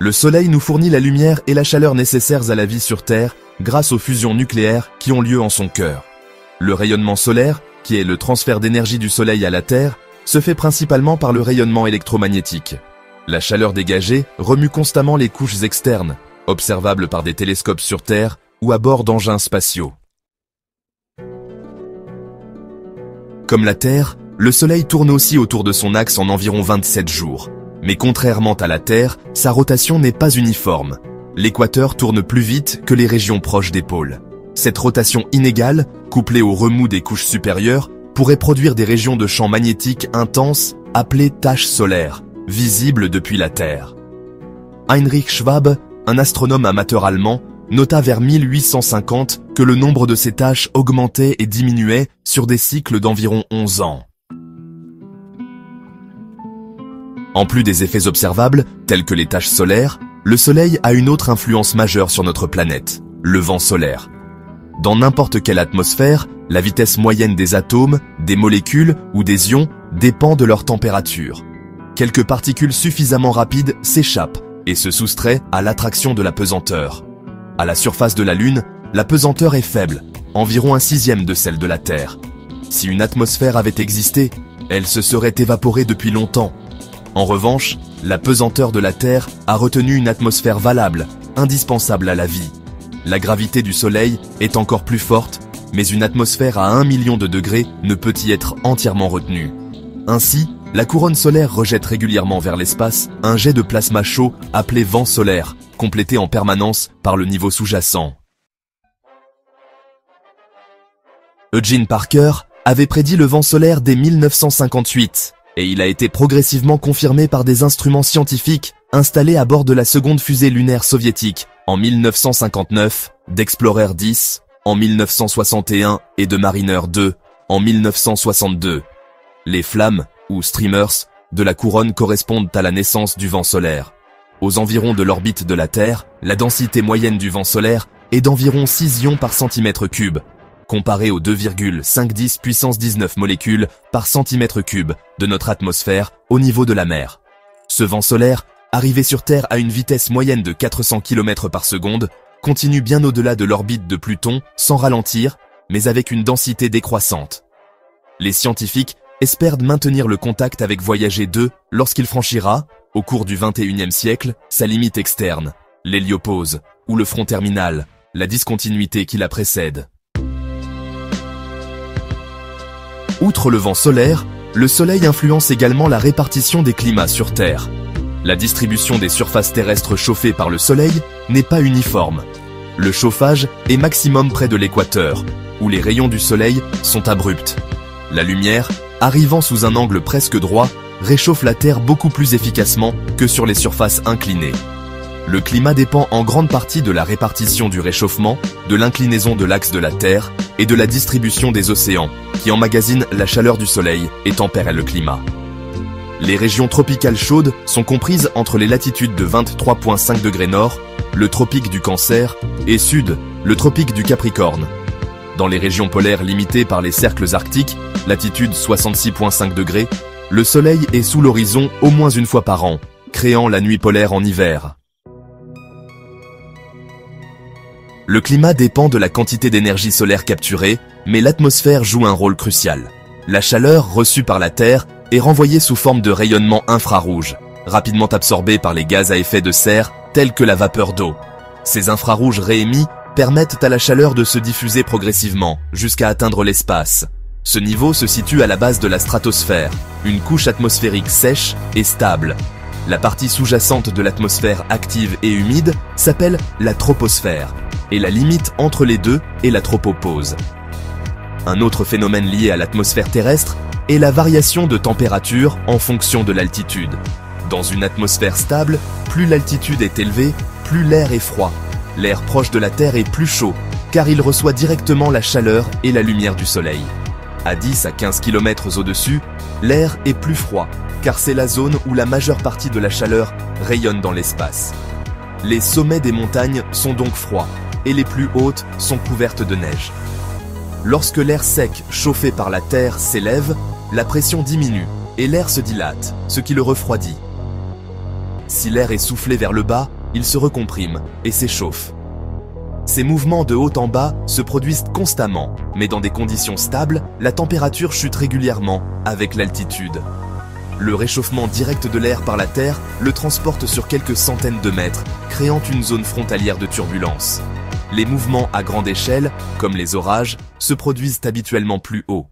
Le Soleil nous fournit la lumière et la chaleur nécessaires à la vie sur Terre grâce aux fusions nucléaires qui ont lieu en son cœur. Le rayonnement solaire, qui est le transfert d'énergie du Soleil à la Terre, se fait principalement par le rayonnement électromagnétique. La chaleur dégagée remue constamment les couches externes, observables par des télescopes sur Terre ou à bord d'engins spatiaux. Comme la Terre, le Soleil tourne aussi autour de son axe en environ 27 jours. Mais contrairement à la Terre, sa rotation n'est pas uniforme. L'équateur tourne plus vite que les régions proches des pôles. Cette rotation inégale, couplée au remous des couches supérieures, pourrait produire des régions de champs magnétiques intenses appelées taches solaires, visibles depuis la Terre. Heinrich Schwab, un astronome amateur allemand, nota vers 1850 que le nombre de ces taches augmentait et diminuait sur des cycles d'environ 11 ans. En plus des effets observables, tels que les taches solaires, le Soleil a une autre influence majeure sur notre planète, le vent solaire. Dans n'importe quelle atmosphère, la vitesse moyenne des atomes, des molécules ou des ions dépend de leur température. Quelques particules suffisamment rapides s'échappent et se soustraient à l'attraction de la pesanteur. À la surface de la Lune, la pesanteur est faible, environ 1/6 de celle de la Terre. Si une atmosphère avait existé, elle se serait évaporée depuis longtemps. En revanche, la pesanteur de la Terre a retenu une atmosphère valable, indispensable à la vie. La gravité du Soleil est encore plus forte, mais une atmosphère à 1 million de degrés ne peut y être entièrement retenue. Ainsi, la couronne solaire rejette régulièrement vers l'espace un jet de plasma chaud appelé vent solaire, complété en permanence par le niveau sous-jacent. Eugene Parker avait prédit le vent solaire dès 1958, et il a été progressivement confirmé par des instruments scientifiques installés à bord de la seconde fusée lunaire soviétique en 1959, d'Explorer 10 en 1961 et de Mariner 2 en 1962. Les flammes, ou streamers, de la couronne correspondent à la naissance du vent solaire. Aux environs de l'orbite de la Terre, la densité moyenne du vent solaire est d'environ 6 ions par centimètre cube, comparé aux 2,510 puissance 19 molécules par centimètre cube de notre atmosphère au niveau de la mer. Ce vent solaire, arrivé sur Terre à une vitesse moyenne de 400 km par seconde, continue bien au-delà de l'orbite de Pluton sans ralentir, mais avec une densité décroissante. Les scientifiques espèrent maintenir le contact avec Voyager 2 lorsqu'il franchira, au cours du XXIe siècle, sa limite externe, l'héliopause, ou le front terminal, la discontinuité qui la précède. Outre le vent solaire, le Soleil influence également la répartition des climats sur Terre. La distribution des surfaces terrestres chauffées par le Soleil n'est pas uniforme. Le chauffage est maximum près de l'équateur, où les rayons du Soleil sont abrupts. La lumière, arrivant sous un angle presque droit, réchauffe la Terre beaucoup plus efficacement que sur les surfaces inclinées. Le climat dépend en grande partie de la répartition du réchauffement, de l'inclinaison de l'axe de la Terre et de la distribution des océans, qui emmagasinent la chaleur du Soleil et tempèrent le climat. Les régions tropicales chaudes sont comprises entre les latitudes de 23,5 degrés nord, le tropique du Cancer, et sud, le tropique du Capricorne. Dans les régions polaires limitées par les cercles arctiques, latitude 66,5 degrés, le Soleil est sous l'horizon au moins une fois par an, créant la nuit polaire en hiver. Le climat dépend de la quantité d'énergie solaire capturée, mais l'atmosphère joue un rôle crucial. La chaleur reçue par la Terre est renvoyée sous forme de rayonnement infrarouge, rapidement absorbé par les gaz à effet de serre tels que la vapeur d'eau. Ces infrarouges réémis permettent à la chaleur de se diffuser progressivement jusqu'à atteindre l'espace. Ce niveau se situe à la base de la stratosphère, une couche atmosphérique sèche et stable. La partie sous-jacente de l'atmosphère active et humide s'appelle la troposphère, et la limite entre les deux est la tropopause. Un autre phénomène lié à l'atmosphère terrestre est la variation de température en fonction de l'altitude. Dans une atmosphère stable, plus l'altitude est élevée, plus l'air est froid. L'air proche de la Terre est plus chaud, car il reçoit directement la chaleur et la lumière du Soleil. À 10 à 15 km au-dessus, l'air est plus froid, car c'est la zone où la majeure partie de la chaleur rayonne dans l'espace. Les sommets des montagnes sont donc froids, et les plus hautes sont couvertes de neige. Lorsque l'air sec chauffé par la Terre s'élève, la pression diminue et l'air se dilate, ce qui le refroidit. Si l'air est soufflé vers le bas, il se recomprime et s'échauffe. Ces mouvements de haut en bas se produisent constamment, mais dans des conditions stables, la température chute régulièrement avec l'altitude. Le réchauffement direct de l'air par la Terre le transporte sur quelques centaines de mètres, créant une zone frontalière de turbulence. Les mouvements à grande échelle, comme les orages, se produisent habituellement plus haut.